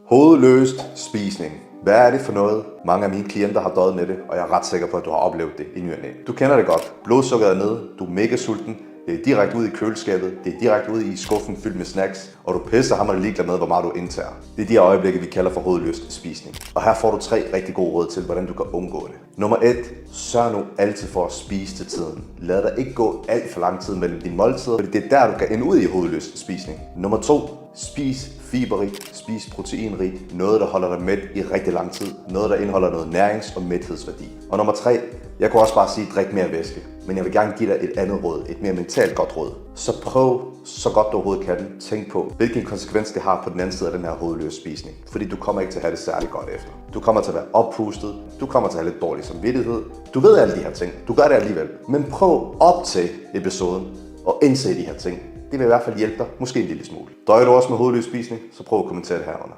Hovedløst spisning. Hvad er det for noget? Mange af mine klienter har døjet med det, og jeg er ret sikker på, at du har oplevet det i ny og næ. Du kender det godt. Blodsukkeret er nede, du er mega sulten, det er direkte ud i køleskabet, det er direkte ud i skuffen fyldt med snacks, og du pisser hammerende ligeglad med, hvor meget du indtager. Det er de øjeblikke, vi kalder for hovedløst spisning. Og her får du 3 rigtig gode råd til, hvordan du kan undgå det. Nummer 1. Sørg nu altid for at spise til tiden. Lad dig ikke gå alt for lang tid mellem dine måltider, fordi det er der, du kan ende ud i hovedløst spisning. Nummer 2. Spis fiberrigt, spis proteinrigt, noget der holder dig mæt i rigtig lang tid, noget der indeholder noget nærings- og mæthedsværdi. Og nummer 3, jeg kunne også bare sige, drik mere væske, men jeg vil gerne give dig et andet råd, et mere mentalt godt råd. Så prøv så godt du overhovedet kan, tænk på, hvilken konsekvens det har på den anden side af den her hovedløse spisning, fordi du kommer ikke til at have det særlig godt efter. Du kommer til at være oppustet, du kommer til at have lidt dårlig samvittighed, du ved alle de her ting, du gør det alligevel, men prøv op til episoden og indse de her ting. Det vil i hvert fald hjælpe dig, måske en lille smule. Døjer du også med hovedløs spisning, så prøv at kommentere det herunder.